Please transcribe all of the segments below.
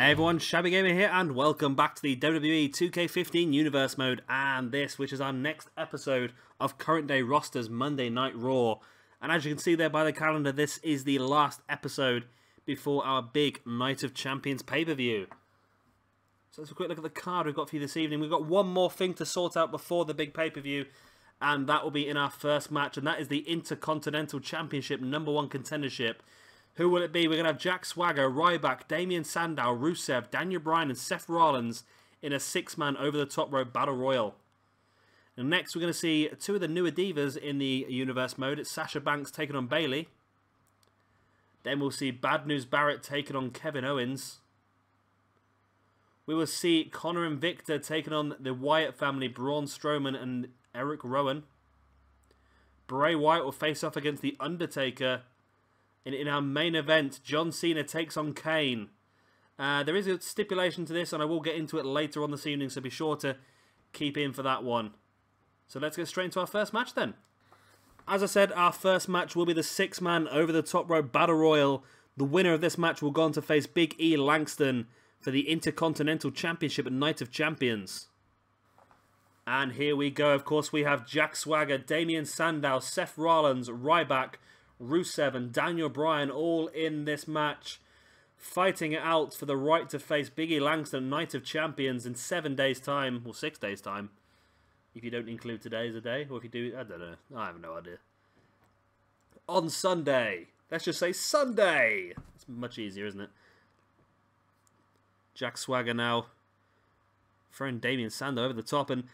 Hey everyone, Shabby Gamer here, and welcome back to the WWE 2K15 Universe Mode, and this, which is our next episode of Current Day Roster's Monday Night Raw. And as you can see there by the calendar, this is the last episode before our big Night of Champions pay-per-view. So let's have a quick look at the card we've got for you this evening. We've got one more thing to sort out before the big pay-per-view, and that will be in our first match, and that is the Intercontinental Championship #1 contendership. Who will it be? We're going to have Jack Swagger, Ryback, Damien, Sandow, Rusev, Bryan and Seth Rollins in a 6-man over-the-top rope battle royal. And next we're going to see two of the newer divas in the universe mode. It's Sasha Banks taking on Bayley. Then we'll see Bad News Barrett taking on Kevin Owens. We will see Konnor and Viktor taking on the Wyatt family, Braun, Strowman and Erick, Rowan. Bray Wyatt will face off against the Undertaker. And in our main event, John Cena takes on Kane. There is a stipulation to this, and I will get into it later on this evening, so be sure to keep in for that one. So let's get straight into our first match then. As I said, our first match will be the 6-man over-the-top rope battle royal. The winner of this match will go on to face Big E Langston for the Intercontinental Championship at Night of Champions. And here we go. Of course, we have Jack Swagger, Damien Sandow, Seth Rollins, Ryback, Rusev and Bryan all in this match, fighting it out for the right to face Big E Langston, Night of Champions, in 7 days' time, or 6 days' time, if you don't include today as a day, or if you do, I don't know, I have no idea. On Sunday, let's just say Sunday. It's much easier, isn't it? Jack Swagger now throwing Damien Sandow over the top, and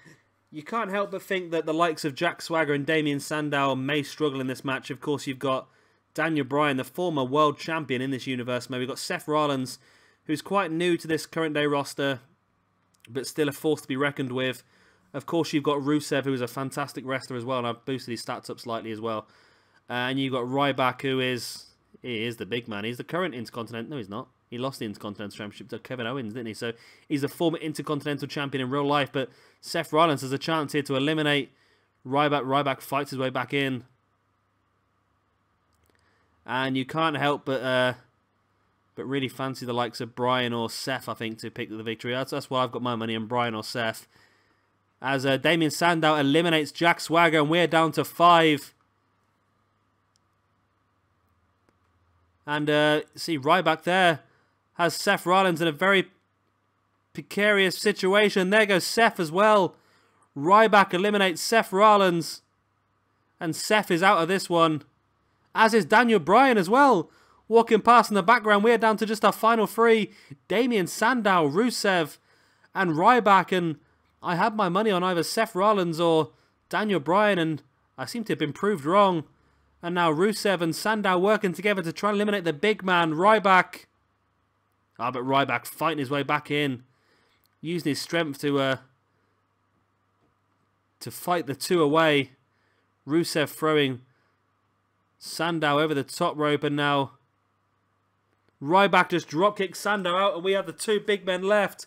you can't help but think that the likes of Jack Swagger and Damien Sandow may struggle in this match. Of course, you've got Bryan, the former world champion in this universe. Maybe we've got Seth Rollins, who's quite new to this current day roster, but still a force to be reckoned with. Of course, you've got Rusev, who is a fantastic wrestler as well, and I've boosted his stats up slightly as well. And you've got Ryback, who is the big man. He's the current Intercontinental. No, he's not. He lost the Intercontinental Championship to Kevin Owens, didn't he? So he's a former Intercontinental Champion in real life. But Seth Rollins has a chance here to eliminate Ryback. Ryback fights his way back in. And you can't help but really fancy the likes of Bryan or Seth, I think, to pick the victory. That's why I've got my money on Bryan or Seth. As Damien Sandow eliminates Jack Swagger, and we're down to 5. And see, Ryback there has Seth Rollins in a very precarious situation. There goes Seth as well. Ryback eliminates Seth Rollins. And Seth is out of this one. As is Bryan as well. Walking past in the background, we're down to just our final 3. Damien Sandow, Rusev, and Ryback. And I had my money on either Seth Rollins or Bryan, and I seem to have been proved wrong. And now Rusev and Sandow working together to try and eliminate the big man, Ryback. Ah, but Ryback fighting his way back in. Using his strength to fight the 2 away. Rusev throwing Sandow over the top rope, and now Ryback just dropkicks Sandow out, and we have the 2 big men left.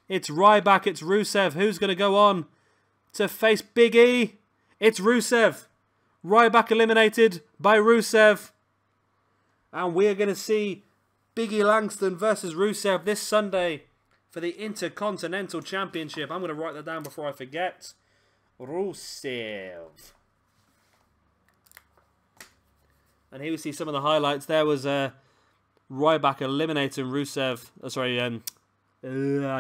It's Ryback, it's Rusev. Who's going to go on to face Big E? It's Rusev. Ryback eliminated by Rusev. And we're going to see Big E Langston versus Rusev this Sunday for the Intercontinental Championship. I'm going to write that down before I forget. Rusev. And here we see some of the highlights. There was Ryback eliminating Rusev.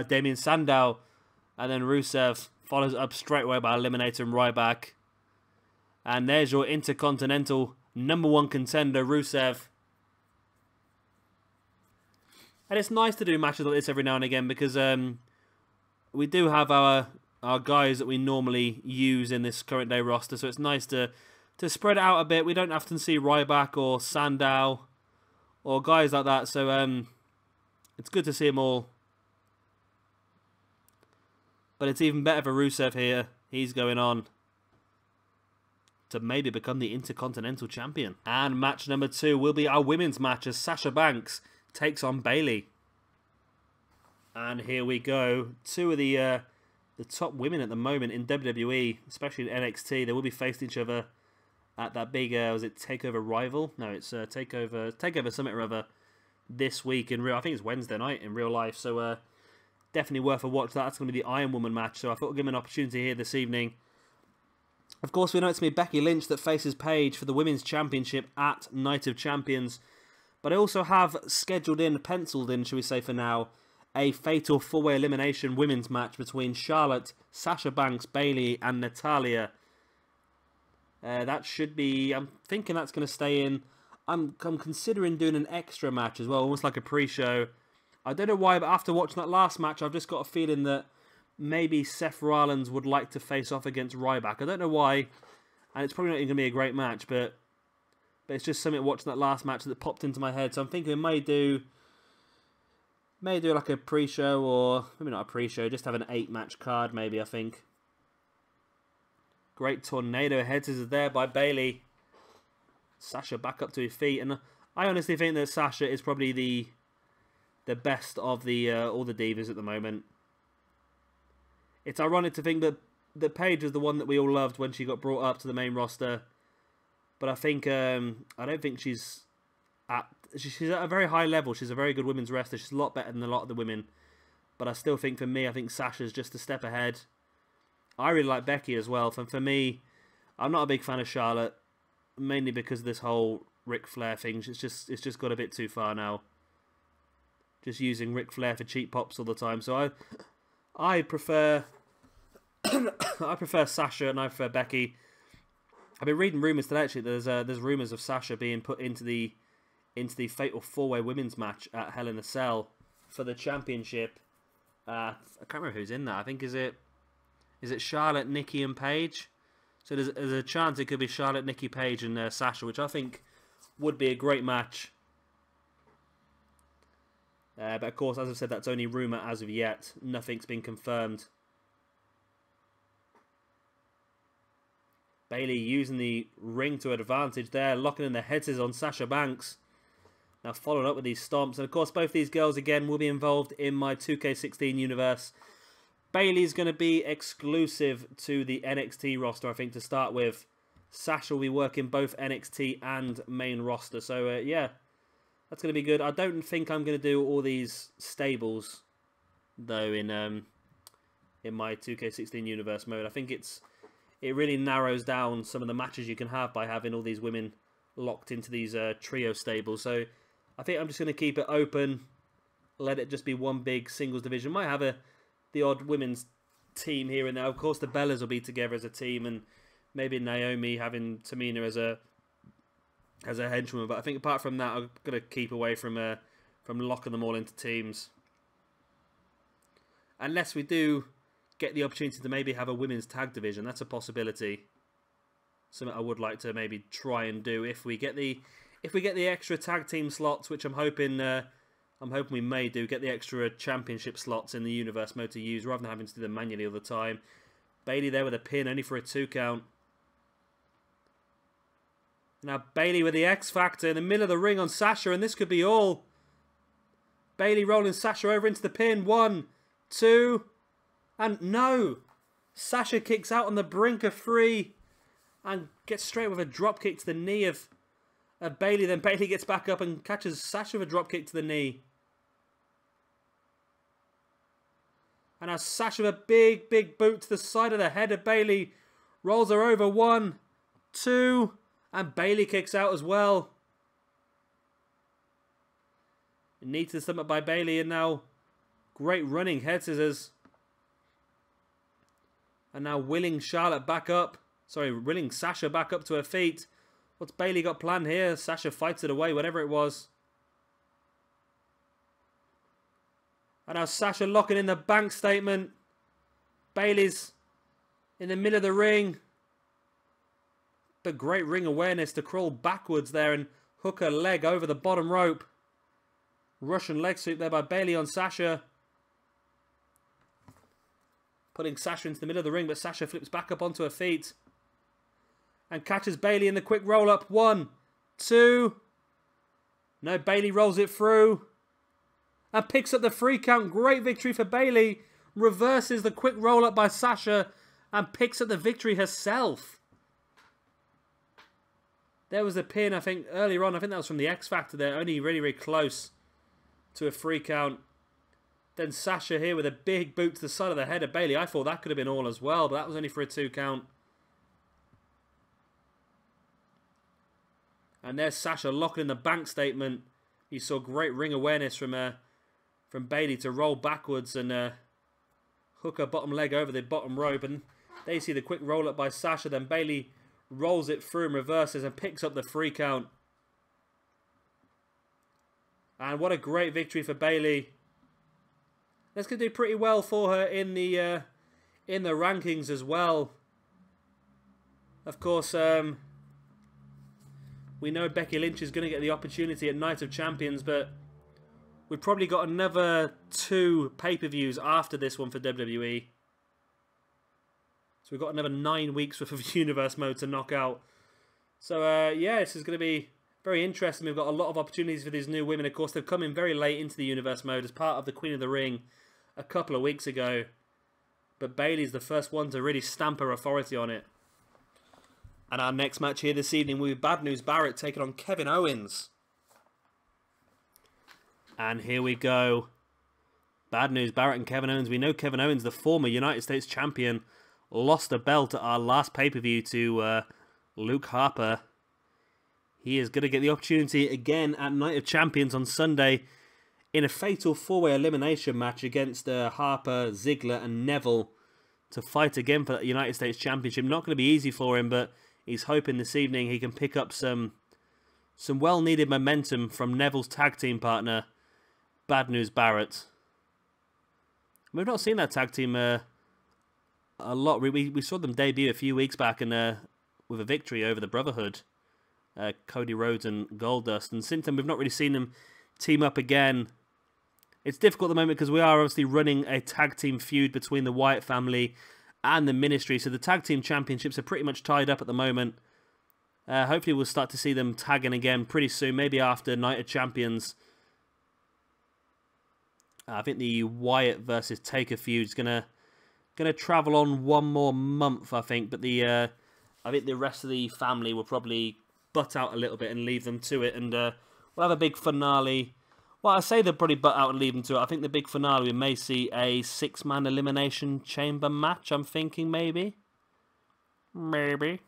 Damien Sandow. And then Rusev follows up straight away by eliminating Ryback. And there's your Intercontinental #1 contender, Rusev. And it's nice to do matches like this every now and again, because we do have our guys that we normally use in this current day roster. So it's nice to spread it out a bit. We don't often see Ryback or Sandow or guys like that. So it's good to see them all. But it's even better for Rusev here. He's going on to maybe become the Intercontinental Champion. And match number 2 will be our women's match as Sasha Banks takes on Bayley. And here we go. 2 of the top women at the moment in WWE, especially in NXT. They will be facing each other at that big, was it TakeOver Rival? No, it's TakeOver Summit or other. this week in real. I think it's Wednesday night in real life, so definitely worth a watch. That's going to be the Iron Woman match, so I thought I'd give him an opportunity here this evening. Of course, we know it's going to be Becky Lynch that faces Paige for the Women's Championship at Night of Champions. But I also have scheduled in, penciled in, shall we say for now, a fatal 4-way elimination women's match between Charlotte, Sasha Banks, Bayley and Natalya. That should be, I'm thinking that's going to stay in. I'm considering doing an extra match as well, almost like a pre-show. I don't know why, but after watching that last match, I've just got a feeling that maybe Seth Rollins would like to face off against Ryback. I don't know why, and it's probably not even going to be a great match, but it's just something watching that last match that popped into my head. So I'm thinking we may do like a pre-show, or maybe not a pre-show, just have an 8-match card maybe, I think. Great tornado head scissors there by Bayley. Sasha back up to his feet, and I honestly think that Sasha is probably the best of the all the divas at the moment. It's ironic to think that Paige was the one that we all loved when she got brought up to the main roster, but I think I don't think she's at a very high level. She's a very good women's wrestler. She's a lot better than a lot of the women, but I still think for me, I think Sasha's just a step ahead. I really like Becky as well. For me, I'm not a big fan of Charlotte, mainly because of this whole Ric Flair thing. It's just got a bit too far now. Just using Ric Flair for cheap pops all the time. So I prefer I prefer Sasha and I prefer Becky. I've been reading rumours today actually. There's rumours of Sasha being put into the fatal 4-way women's match at Hell in a Cell for the championship. I can't remember who's in that. I think is it Charlotte, Nikki and Paige. So there's a chance it could be Charlotte, Nikki, Paige and Sasha, which I think would be a great match. But of course, as I've said, that's only rumour as of yet. Nothing's been confirmed. Bayley using the ring to advantage there, locking in the head scissors on Sasha Banks. Now following up with these stomps. And of course, both these girls again will be involved in my 2K16 universe. Bayley's going to be exclusive to the NXT roster, I think, to start with. Sasha will be working both NXT and main roster. So, yeah, that's going to be good. I don't think I'm going to do all these stables, though, in my 2K16 universe mode. I think it really narrows down some of the matches you can have by having all these women locked into these trio stables. So, I think I'm just going to keep it open, let it just be one big singles division. Might have the odd women's team here and there. Of course, the Bellas will be together as a team, and maybe Naomi having Tamina as a henchwoman. But I think apart from that, I'm going to keep away from locking them all into teams. Unless we do get the opportunity to maybe have a women's tag division. That's a possibility. Something I would like to maybe try and do if we get the extra tag team slots, which I'm hoping we may do, get the extra championship slots in the universe mode to use rather than having to do them manually all the time. Bayley there with a pin, only for a 2 count. Now Bayley with the X Factor in the middle of the ring on Sasha, and this could be all. Bayley rolling Sasha over into the pin. 1, 2, and no! Sasha kicks out on the brink of 3 and gets straight with a drop kick to the knee of Bayley. Then Bayley gets back up and catches Sasha with a drop kick to the knee. And now Sasha with a big boot to the side of the head of Bayley. Rolls her over. 1, 2, and Bayley kicks out as well. Knee to the stomach by Bayley, and now great running head scissors. And now willing Sasha back up to her feet. What's Bayley got planned here? Sasha fights it away, whatever it was. And now Sasha locking in the bank statement. Bayley's in the middle of the ring. But great ring awareness to crawl backwards there and hook her leg over the bottom rope. Russian leg sweep there by Bayley on Sasha. Putting Sasha into the middle of the ring, but Sasha flips back up onto her feet. And catches Bayley in the quick roll-up. 1, 2. No, Bayley rolls it through. And picks up the 3 count. Great victory for Bayley. Reverses the quick roll-up by Sasha. And picks up the victory herself. There was a pin, I think, earlier on. I think that was from the X Factor there. Only really, really close. to a 3 count. Then Sasha here with a big boot to the side of the head of Bayley. I thought that could have been all as well, but that was only for a 2 count. And there's Sasha locking in the bank statement. You saw great ring awareness from Bayley to roll backwards and hook her bottom leg over the bottom rope. And there you see the quick roll up by Sasha. Then Bayley rolls it through and reverses and picks up the 3 count. And what a great victory for Bayley. That's going to do pretty well for her in the rankings as well. Of course, we know Becky Lynch is going to get the opportunity at Night of Champions, but we've probably got another 2 pay-per-views after this one for WWE. So we've got another 9 weeks worth of Universe Mode to knock out. So, yeah, this is going to be very interesting. We've got a lot of opportunities for these new women. Of course, they've come in very late into the Universe Mode as part of the Queen of the Ring a couple of weeks ago. But Bayley's the first one to really stamp her authority on it. And our next match here this evening will be Bad News Barrett taking on Kevin Owens. And here we go. Bad News Barrett and Kevin Owens. We know Kevin Owens, the former United States Champion, lost a belt at our last pay-per-view to Luke Harper. He is going to get the opportunity again at Night of Champions on Sunday in a fatal 4-way elimination match against Harper, Ziggler and Neville to fight again for the United States Championship. Not going to be easy for him, but he's hoping this evening he can pick up some well-needed momentum from Neville's tag team partner, Bad News Barrett. We've not seen that tag team a lot. We saw them debut a few weeks back and with a victory over the Brotherhood, Cody Rhodes and Goldust. And since then, we've not really seen them team up again. It's difficult at the moment because we are obviously running a tag team feud between the Wyatt family and the Ministry. So the tag team championships are pretty much tied up at the moment. Hopefully we'll start to see them tagging again pretty soon. Maybe after Night of Champions. I think the Wyatt versus Taker feud is gonna travel on 1 more month, I think. But I think the rest of the family will probably butt out a little bit and leave them to it. And we'll have a big finale. Well, I say they'll probably butt out and leave them to it. I think the big finale, we may see a 6-man elimination chamber match, I'm thinking, maybe. Maybe.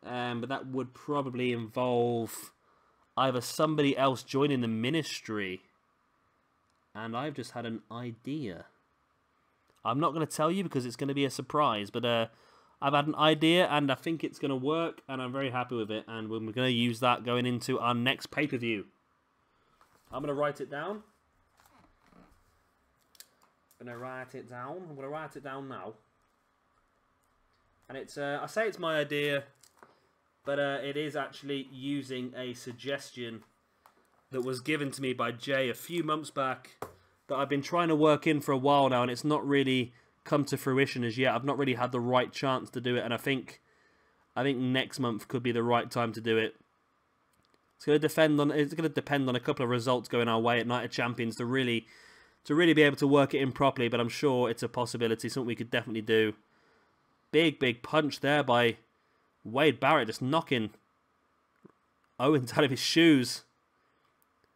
But that would probably involve either somebody else joining the Ministry. And I've just had an idea. I'm not going to tell you because it's going to be a surprise. But I've had an idea and I think it's going to work. And I'm very happy with it. And we're going to use that going into our next pay-per-view. I'm going to write it down. I'm going to write it down now. And it's, I say it's my idea, but it is actually using a suggestion that was given to me by Jay a few months back that I've been trying to work in for a while now, and it's not really come to fruition as yet. I've not really had the right chance to do it, and I think next month could be the right time to do it. It's going to depend on a couple of results going our way at Night of Champions to really be able to work it in properly, but I'm sure it's a possibility, something we could definitely do. Big punch there by Wade Barrett, just knocking Owens out of his shoes.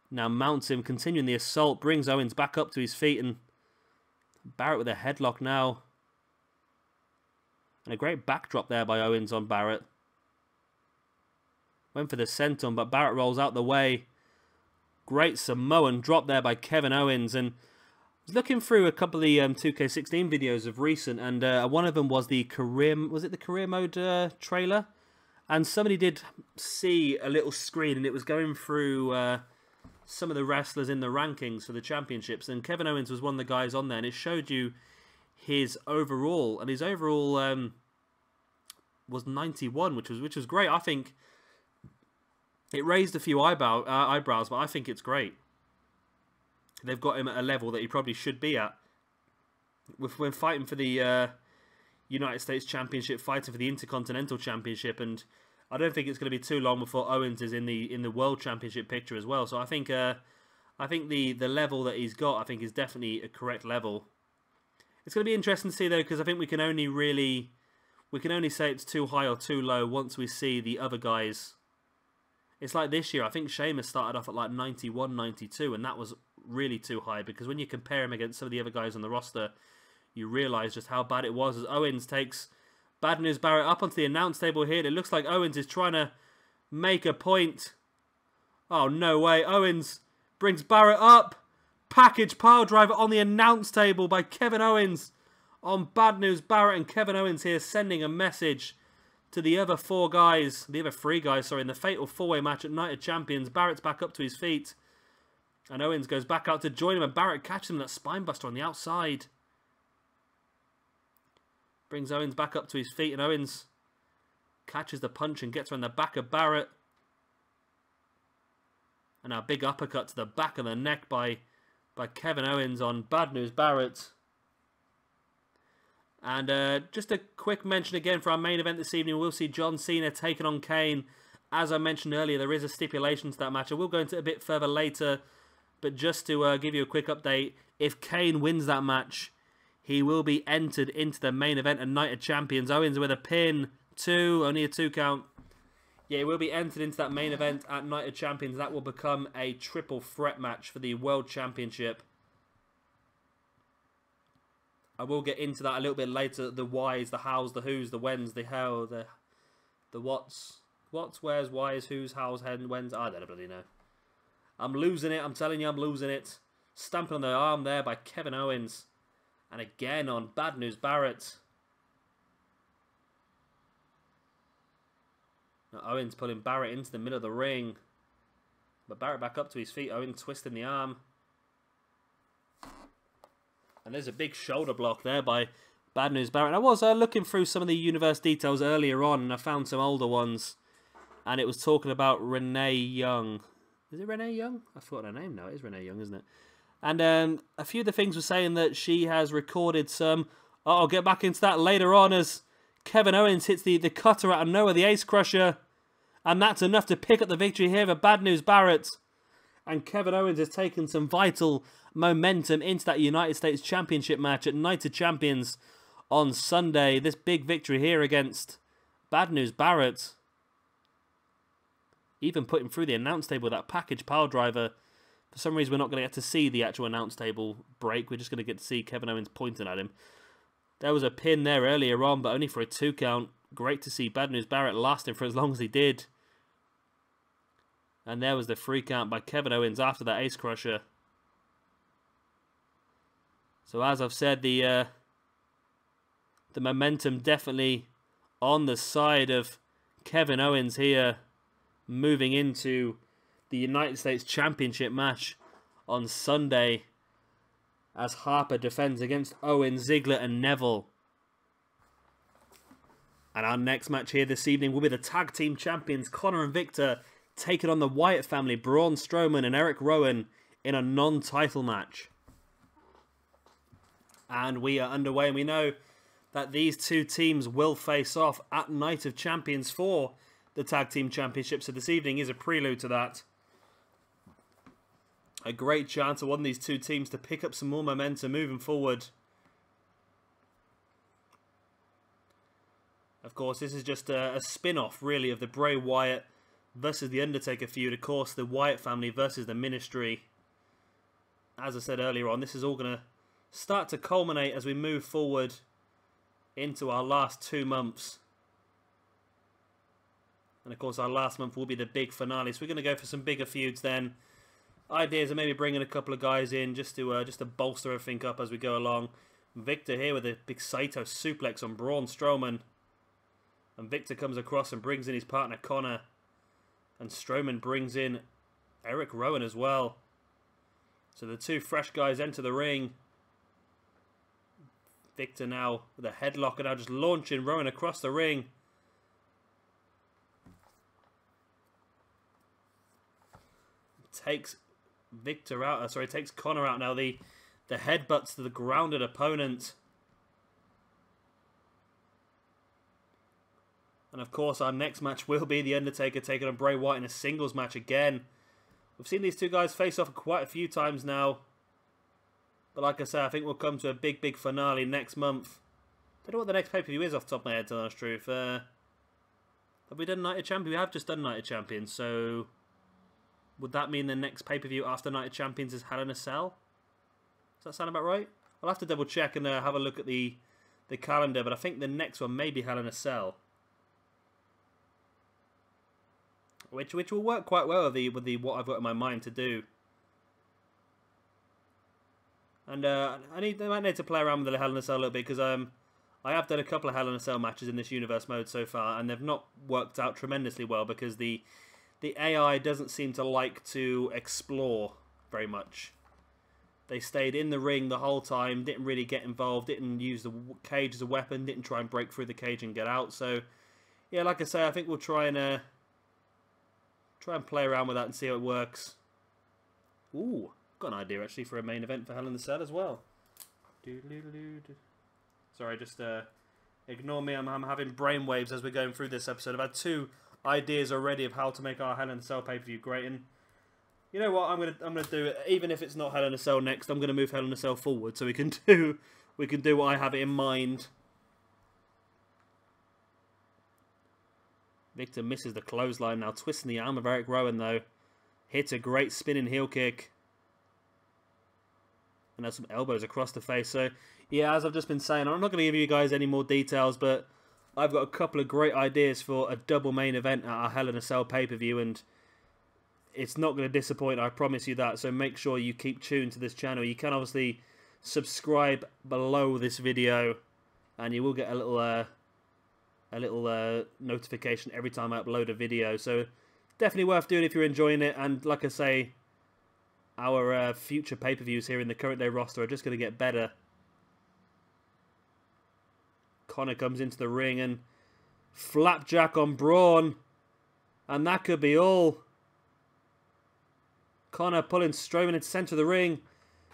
Now mounts him, continuing the assault, brings Owens back up to his feet, and Barrett with a headlock now. And a great backdrop there by Owens on Barrett. Went for the senton, but Barrett rolls out the way. Great Samoan drop there by Kevin Owens. And I was looking through a couple of the 2K16 videos of recent, and one of them was the career mode trailer. And somebody did see a little screen, and it was going through some of the wrestlers in the rankings for the championships. And Kevin Owens was one of the guys on there, and it showed you his overall, and his overall was 91, which was great. I think it raised a few eyebrows, but I think it's great. They've got him at a level that he probably should be at. When fighting for the United States Championship, fighting for the Intercontinental Championship, and I don't think it's going to be too long before Owens is in the World Championship picture as well. So I think the level that he's got, I think, is definitely a correct level. It's going to be interesting to see though, because I think we can only say it's too high or too low once we see the other guys It's like this year, I think Sheamus started off at like 91, 92, and that was really too high, because when you compare him against some of the other guys on the roster, you realise just how bad it was, as Owens takes Bad News Barrett up onto the announce table here. It looks like Owens is trying to make a point. Oh, no way. Owens brings Barrett up. Package pile driver on the announce table by Kevin Owens on Bad News Barrett, and Kevin Owens here sending a message to the other three guys, in the fatal four-way match at Night of Champions. Barrett's back up to his feet, and Owens goes back out to join him, and Barrett catches him in that spinebuster on the outside. Brings Owens back up to his feet, and Owens catches the punch and gets around the back of Barrett. And now a big uppercut to the back of the neck by Kevin Owens on Bad News Barrett. And just a quick mention again for our main event this evening. We'll see John Cena taking on Kane. As I mentioned earlier, there is a stipulation to that match. I will go into it a bit further later. But just to give you a quick update, if Kane wins that match, he will be entered into the main event at Night of Champions. Owens with a pin. Only a 2 count. Yeah, he will be entered into that main event at Night of Champions. That will become a triple threat match for the World Championship. I will get into that a little bit later. The whys, the hows, the whos, the whens, the how, the whats, where's, whys, whos, hows, whens. I don't bloody know. I'm losing it. I'm telling you, I'm losing it. Stamping on the arm there by Kevin Owens. And again on Bad News Barrett. Now Owens pulling Barrett into the middle of the ring. But Barrett back up to his feet. Owens twisting the arm. And there's a big shoulder block there by Bad News Barrett. And I was looking through some of the universe details earlier on, and I found some older ones. And it was talking about Renee Young. Is it Renee Young? I forgot her name now. It is Renee Young, isn't it? And a few of the things were saying that she has recorded some... Oh, I'll get back into that later on as Kevin Owens hits the cutter out of nowhere, the Ace Crusher. And that's enough to pick up the victory here for Bad News Barrett. And Kevin Owens has taken some vital momentum into that United States Championship match at Night of Champions on Sunday. This big victory here against Bad News Barrett. Even putting through the announce table with that package pile driver. For some reason, we're not going to get to see the actual announce table break. We're just going to get to see Kevin Owens pointing at him. There was a pin there earlier on, but only for a 2 count. Great to see Bad News Barrett lasting for as long as he did. And there was the 3 count by Kevin Owens after that Ace Crusher. So as I've said, the momentum definitely on the side of Kevin Owens here, moving into the United States Championship match on Sunday as Harper defends against Owens, Ziggler and Neville. And our next match here this evening will be the Tag Team Champions Konnor and Viktor taking on the Wyatt family, Braun Strowman and Erick Rowan in a non-title match. And we are underway, and we know that these two teams will face off at Night of Champions for the Tag Team Championship. So this evening is a prelude to that. A great chance for one of these two teams to pick up some more momentum moving forward. Of course, this is just a spin-off, really, of the Bray Wyatt versus the Undertaker feud. Of course, the Wyatt family versus the Ministry. As I said earlier on, this is all going to start to culminate as we move forward into our last 2 months. And of course, our last month will be the big finale. So we're going to go for some bigger feuds then. Ideas are maybe bringing a couple of guys in just to bolster everything up as we go along. Viktor here with a big Saito suplex on Braun Strowman. And Viktor comes across and brings in his partner Konnor. And Strowman brings in Erick Rowan as well. So the two fresh guys enter the ring. Viktor now with a headlock and now just launching Rowan across the ring. Takes Viktor out. Takes Konnor out now. The headbutts to the grounded opponent. And of course, our next match will be The Undertaker taking on Bray Wyatt in a singles match again. We've seen these two guys face off quite a few times now. But like I said, I think we'll come to a big finale next month. Don't know what the next pay-per-view is off the top of my head, to tell the truth. Have we done Night of Champions? We have just done Night of Champions, so would that mean the next pay-per-view after Night of Champions is Hell in a Cell? Does that sound about right? I'll have to double check and have a look at the calendar, but I think the next one may be Hell in a Cell. Which will work quite well with the what I've got in my mind to do. And I might need to play around with the Hell in a Cell a little bit, because I have done a couple of Hell in a Cell matches in this universe mode so far, and they've not worked out tremendously well because the AI doesn't seem to like to explore very much. They stayed in the ring the whole time, didn't really get involved, didn't use the cage as a weapon, didn't try and break through the cage and get out. So, yeah, like I say, I think we'll try and play around with that and see how it works. Ooh, got an idea actually for a main event for Hell in the Cell as well. Sorry, just ignore me. I'm having brainwaves as we're going through this episode. I've had 2 ideas already of how to make our Hell in the Cell pay-per-view great, and you know what? I'm gonna do it. Even if it's not Hell in a Cell next, I'm gonna move Hell in a Cell forward so we can do what I have in mind. Viktor misses the clothesline now, twisting the arm of Erick Rowan though. Hits a great spinning heel kick. And has some elbows across the face. So, yeah, as I've just been saying, I'm not going to give you guys any more details, but I've got a couple of great ideas for a double main event at our Hell in a Cell pay-per-view, and it's not going to disappoint, I promise you that. So make sure you keep tuned to this channel. You can obviously subscribe below this video, and you will get a little notification every time I upload a video. So definitely worth doing if you're enjoying it. And like I say, our future pay-per-views here in the current day roster are just going to get better. Konnor comes into the ring and flapjack on Braun, and that could be all. Konnor pulling Strowman into the centre of the ring.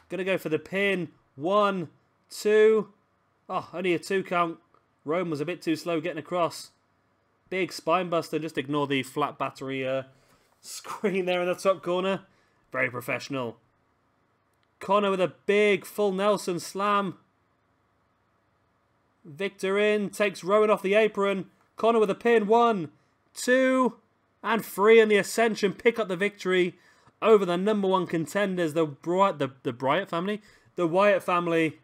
Going to go for the pin. 1, 2. Oh, only a 2 count. Rowan was a bit too slow getting across. Big spine buster. Just ignore the flat battery screen there in the top corner. Very professional. Konnor with a big full Nelson slam. Viktor in. Takes Rowan off the apron. Konnor with a pin. 1, 2, and 3. And the Ascension pick up the victory over the #1 contenders, the Bryant family. The Wyatt family.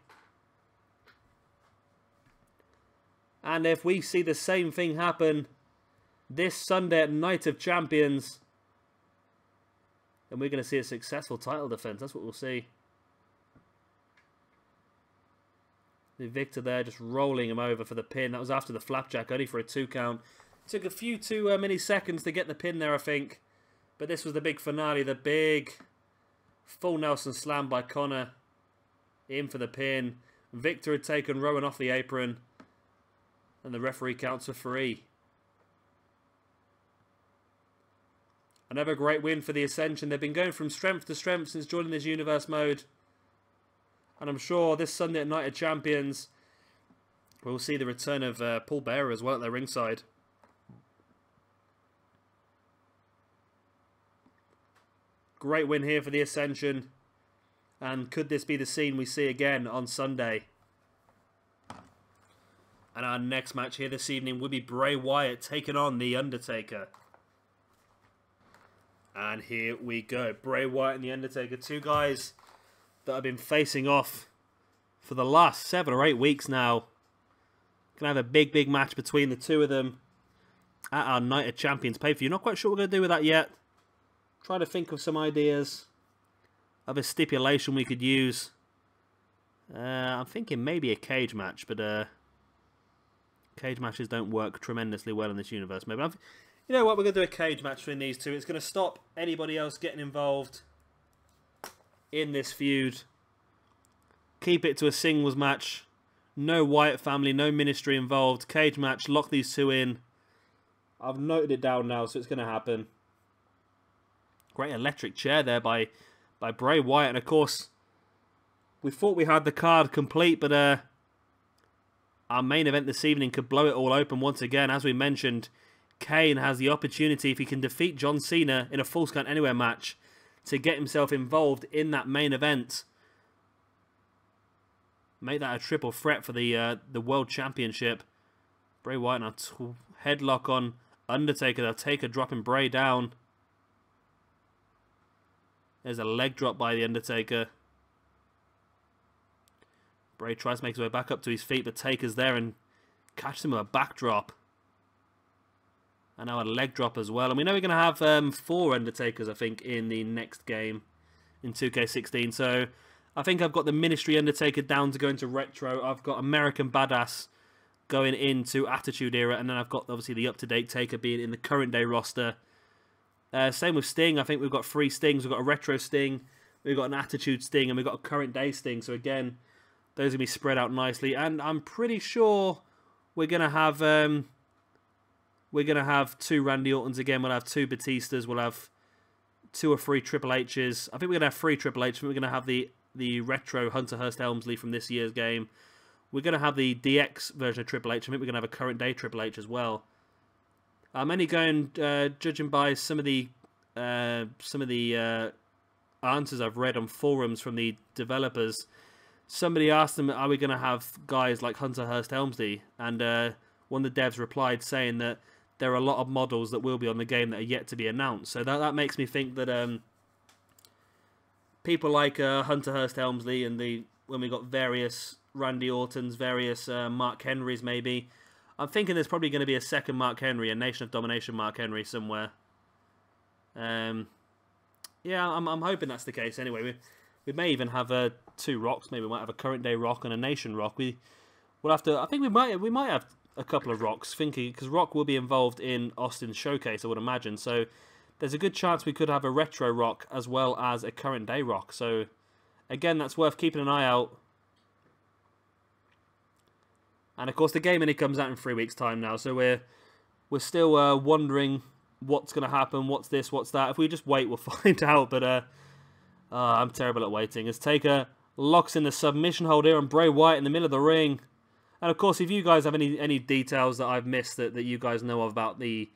And if we see the same thing happen this Sunday at Night of Champions, then we're going to see a successful title defense. That's what we'll see. The Viktor there just rolling him over for the pin. That was after the flapjack, only for a 2 count. Took a few too many seconds to get the pin there, I think. But this was the big finale. The big full Nelson slam by Konnor. In for the pin. Viktor had taken Rowan off the apron. And the referee counts for 3. Another great win for the Ascension. They've been going from strength to strength since joining this universe mode. And I'm sure this Sunday at Night of Champions, we'll see the return of Paul Bearer as well at their ringside. Great win here for the Ascension. And could this be the scene we see again on Sunday? And our next match here this evening will be Bray Wyatt taking on The Undertaker. And here we go. Bray Wyatt and The Undertaker. 2 guys that have been facing off for the last 7 or 8 weeks now. Gonna have a big match between the 2 of them at our Night of Champions pay-per-view. Not quite sure what we're going to do with that yet. Trying to think of some ideas of a stipulation we could use. I'm thinking maybe a cage match, but cage matches don't work tremendously well in this universe. Maybe you know what? We're going to do a cage match between these 2. It's going to stop anybody else getting involved in this feud. Keep it to a singles match. No Wyatt family, no ministry involved. Cage match, lock these 2 in. I've noted it down now, so it's going to happen. Great electric chair there by Bray Wyatt. And of course, we thought we had the card complete, but our main event this evening could blow it all open once again. As we mentioned, Kane has the opportunity, if he can defeat John Cena in a Falls Count Anywhere match, to get himself involved in that main event. Make that a triple threat for the World Championship. Bray Wyatt now headlock on Undertaker, they'll take a dropping Bray down. There's a leg drop by the Undertaker. Bray tries to make his way back up to his feet, but Taker's there and catches him with a backdrop. And now a leg drop as well. And we know we're going to have 4 Undertakers, I think, in the next game in 2K16. So I think I've got the Ministry Undertaker down to go into Retro. I've got American Badass going into Attitude Era. And then I've got, obviously, the up-to-date Taker being in the current day roster. Same with Sting. I think we've got 3 Stings. We've got a Retro Sting, we've got an Attitude Sting, and we've got a current day Sting. So again, those are going to be spread out nicely. And I'm pretty sure we're going to have 2 Randy Ortons again. We'll have 2 Batistas. We'll have 2 or 3 Triple H's. I think we're going to have 3 Triple H's. I think we're going to have the Retro Hunter Hearst Helmsley from this year's game. We're going to have the DX version of Triple H. I think we're going to have a current day Triple H as well. I'm only going, judging by some of the answers I've read on forums from the developers. Somebody asked them, are we going to have guys like Hunter Hearst Helmsley? And one of the devs replied saying that there are a lot of models that will be on the game that are yet to be announced. So that makes me think that people like Hunter Hearst Helmsley and when we got various Randy Ortons, various Mark Henrys maybe, I'm thinking there's probably going to be a second Mark Henry, a Nation of Domination Mark Henry somewhere. Yeah, I'm hoping that's the case. Anyway, we may even have 2 Rocks. Maybe we might have a current day Rock and a Nation Rock. We'll have to. I think we might have a couple of Rocks. Thinking because Rock will be involved in Austin's showcase, I would imagine. So there's a good chance we could have a Retro Rock as well as a current day Rock. So again, that's worth keeping an eye out. And of course, the game only comes out in 3 weeks' time now, so we're still wondering what's going to happen, what's this, what's that. If we just wait, we'll find out. But I'm terrible at waiting. As Taker locks in the submission hold here on Bray Wyatt in the middle of the ring. And of course, if you guys have any details that I've missed that you guys know of about the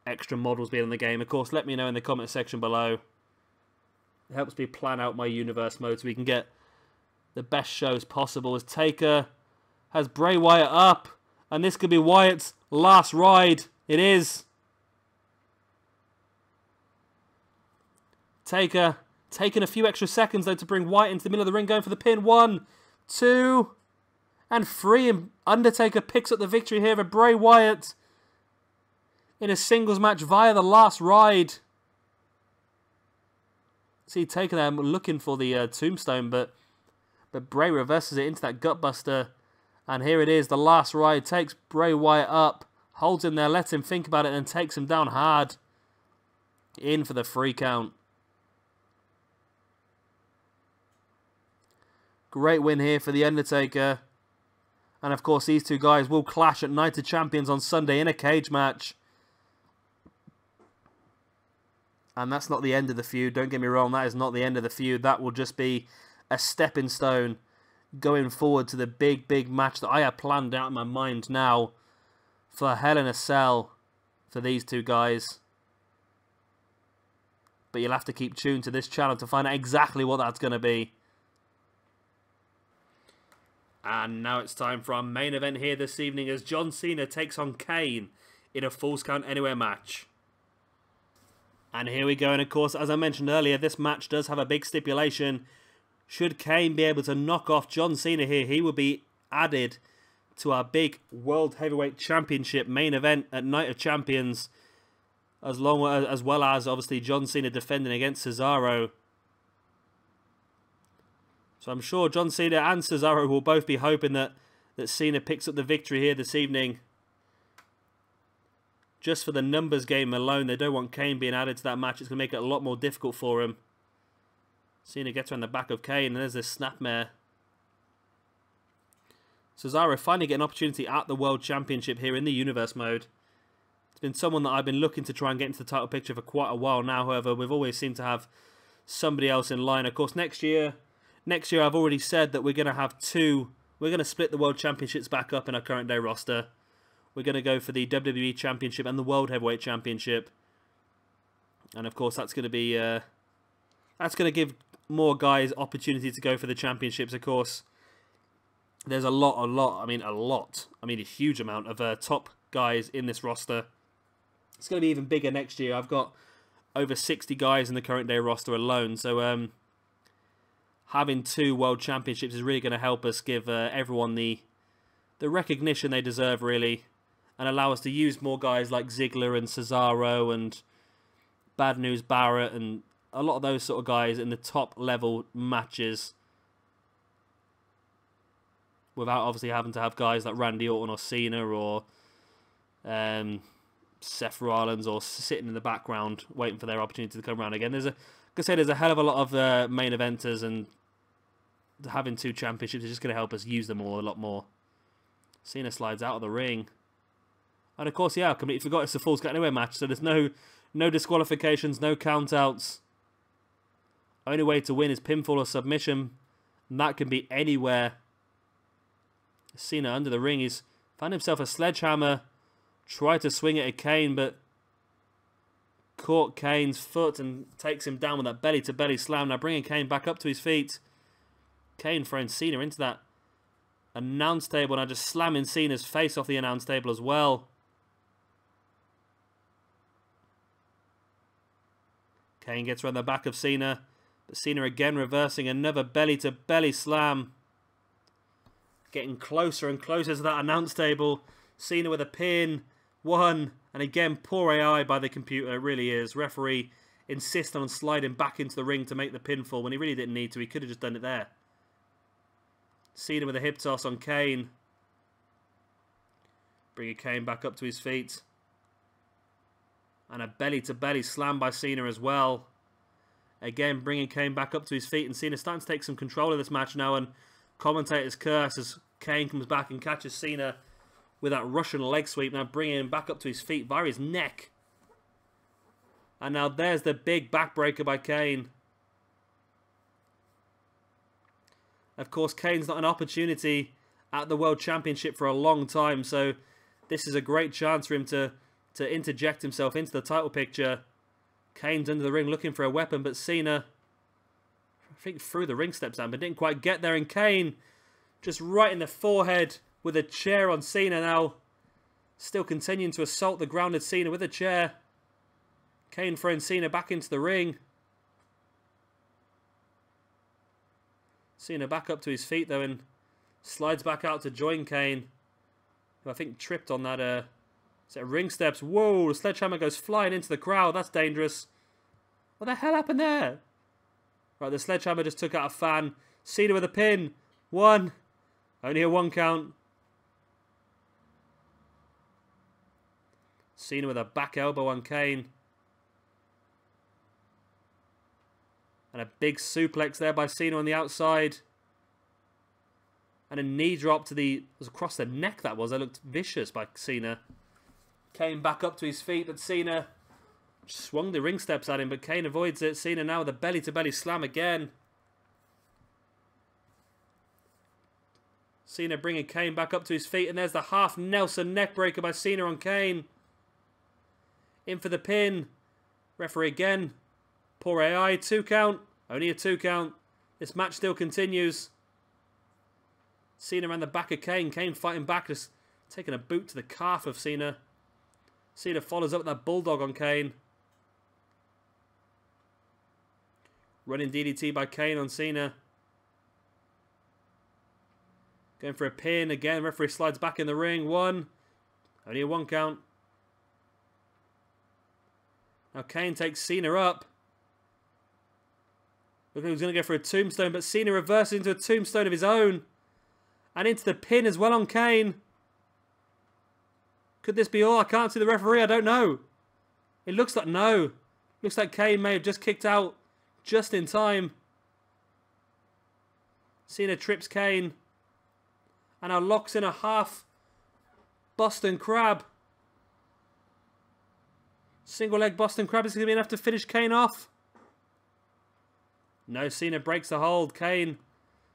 extra models being in the game, of course, let me know in the comment section below. It helps me plan out my universe mode so we can get the best shows possible. As Taker has Bray Wyatt up, and this could be Wyatt's last ride. It is. Taker taking a few extra seconds though to bring Wyatt into the middle of the ring, going for the pin. 1, 2, and 3. And Undertaker picks up the victory here for Bray Wyatt in a singles match via the last ride. See Taker there looking for the tombstone, but Bray reverses it into that gutbuster. And here it is, the last ride takes Bray Wyatt up, holds him there, lets him think about it, and then takes him down hard. In for the 3 count. Great win here for The Undertaker. And of course, these 2 guys will clash at Night of Champions on Sunday in a cage match. And that's not the end of the feud, don't get me wrong, that is not the end of the feud. That will just be a stepping stone going forward to the big match that I have planned out in my mind now for Hell in a Cell for these 2 guys. But you'll have to keep tuned to this channel to find out exactly what that's going to be. And now it's time for our main event here this evening as John Cena takes on Kane in a Falls Count Anywhere match. And here we go, and of course, as I mentioned earlier, this match does have a big stipulation. Should Kane be able to knock off John Cena here, he will be added to our big World Heavyweight Championship main event at Night of Champions, as well as obviously John Cena defending against Cesaro. So I'm sure John Cena and Cesaro will both be hoping that Cena picks up the victory here this evening. Just for the numbers game alone, they don't want Kane being added to that match. It's going to make it a lot more difficult for him. Cena gets around the back of Kane, and there's this snapmare. Cesaro finally get an opportunity at the World Championship here in the Universe mode. It's been someone that I've been looking to try and get into the title picture for quite a while now. However, we've always seemed to have somebody else in line. Of course, next year I've already said that we're going to have two. We're going to split the World Championships back up in our current day roster. We're going to go for the WWE Championship and the World Heavyweight Championship. And of course, that's going to be that's going to give more guys opportunity to go for the championships. Of course, there's a huge amount of top guys in this roster. It's going to be even bigger next year. I've got over 60 guys in the current day roster alone. So having 2 World Championships is really going to help us give everyone the recognition they deserve, really. And allow us to use more guys like Ziggler and Cesaro and Bad News Barrett and a lot of those sort of guys in the top level matches. Without obviously having to have guys like Randy Orton or Cena or Seth Rollins or sitting in the background waiting for their opportunity to come around again. There's a hell of a lot of main eventers, and having 2 championships is just going to help us use them all a lot more. Cena slides out of the ring. And of course, yeah, I completely forgot it's a Falls Count Anywhere match, so there's no disqualifications, no countouts. Only way to win is pinfall or submission, and that can be anywhere. Cena under the ring, he's found himself a sledgehammer, tried to swing it at Kane, but caught Kane's foot and takes him down with that belly-to-belly slam. Now bringing Kane back up to his feet. Kane throwing Cena into that announce table, now just slamming Cena's face off the announce table as well. Kane gets around the back of Cena, but Cena again reversing another belly-to-belly slam. Getting closer and closer to that announce table. Cena with a pin. 1. And again, poor AI by the computer. It really is. Referee insisting on sliding back into the ring to make the pinfall when he really didn't need to. He could have just done it there. Cena with a hip toss on Kane. Bringing Kane back up to his feet. And a belly-to-belly slam by Cena as well. Again, bringing Kane back up to his feet. And Cena starting to take some control of this match now. And commentators curse as Kane comes back and catches Cena with that Russian leg sweep. Now bringing him back up to his feet via his neck. And now there's the big backbreaker by Kane. Of course, Kane's not an opportunity at the World Championship for a long time. So this is a great chance for him to interject himself into the title picture. Kane's under the ring looking for a weapon, but Cena, I think, threw the ring steps down, but didn't quite get there. And Kane just right in the forehead with a chair on Cena now. Still continuing to assault the grounded Cena with a chair. Kane throwing Cena back into the ring. Cena back up to his feet though and slides back out to join Kane, who I think tripped on that ring steps. Whoa, the sledgehammer goes flying into the crowd. That's dangerous. What the hell happened there? Right, the sledgehammer just took out a fan. Cena with a pin. 1. Only a 1 count. Cena with a back elbow on Kane. And a big suplex there by Cena on the outside. And a knee drop to it was across the neck that was. That looked vicious by Cena. Kane back up to his feet, but Cena swung the ring steps at him, but Kane avoids it. Cena now with a belly-to-belly slam again. Cena bringing Kane back up to his feet, and there's the half Nelson neckbreaker by Cena on Kane. In for the pin. Referee again. Poor AI. 2 count. Only a 2 count. This match still continues. Cena around the back of Kane. Kane fighting back, just taking a boot to the calf of Cena. Cena follows up with that bulldog on Kane. Running DDT by Kane on Cena. Going for a pin again. Referee slides back in the ring. 1. Only a 1 count. Now Kane takes Cena up. Looking like he's going to go for a tombstone, but Cena reverses into a tombstone of his own. And into the pin as well on Kane. Could this be all? I can't see the referee. I don't know. It looks like no. Looks like Kane may have just kicked out just in time. Cena trips Kane. And now locks in a half Boston Crab. Single leg Boston Crab is going to be enough to finish Kane off. No, Cena breaks the hold. Kane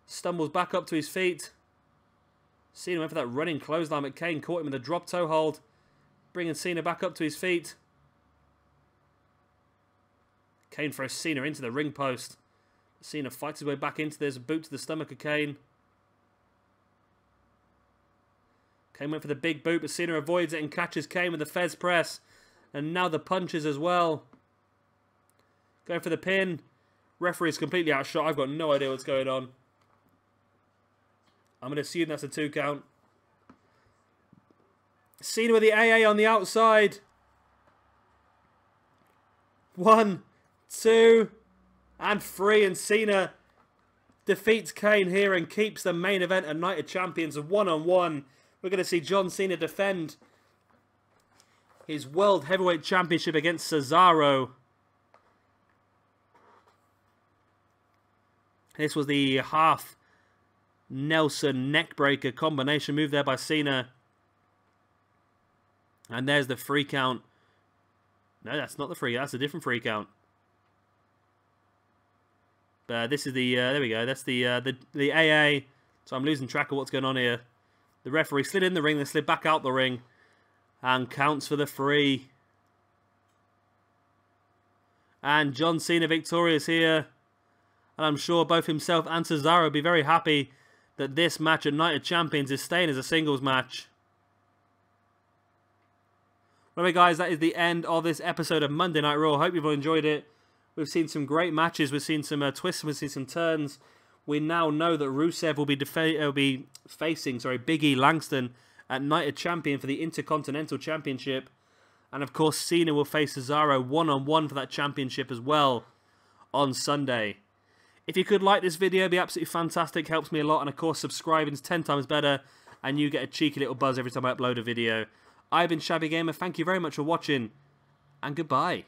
stumbles back up to his feet. Cena went for that running clothesline, but Kane caught him with a drop toe hold, bringing Cena back up to his feet. Kane throws Cena into the ring post. Cena fights his way back into this, boot to the stomach of Kane. Kane went for the big boot, but Cena avoids it and catches Kane with the Fez press. And now the punches as well. Going for the pin. Referee is completely outshot. I've got no idea what's going on. I'm going to assume that's a 2 count. Cena with the AA on the outside. 1, 2, and 3. And Cena defeats Kane here and keeps the main event at Night of Champions 1-on-1. We're going to see John Cena defend his World Heavyweight Championship against Cesaro. This was the half Nelson neckbreaker combination move there by Cena. And there's the 3 count. No, that's not the 3. That's a different 3 count. This is the, there we go. That's the AA. So I'm losing track of what's going on here. The referee slid in the ring, then slid back out the ring. And counts for the 3. And John Cena victorious here. And I'm sure both himself and Cesaro will be very happy that this match at Night of Champions is staying as a singles match. Anyway, guys, that is the end of this episode of Monday Night Raw. Hope you've all enjoyed it. We've seen some great matches. We've seen some twists. We've seen some turns. We now know that Rusev will be facing Big E Langston at Night of Champion for the Intercontinental Championship. And, of course, Cena will face Cesaro one-on-one for that championship as well on Sunday. If you could like this video, it'd be absolutely fantastic. Helps me a lot. And, of course, subscribing is 10 times better. And you get a cheeky little buzz every time I upload a video. I've been Shabby Gamer. Thank you very much for watching. And goodbye.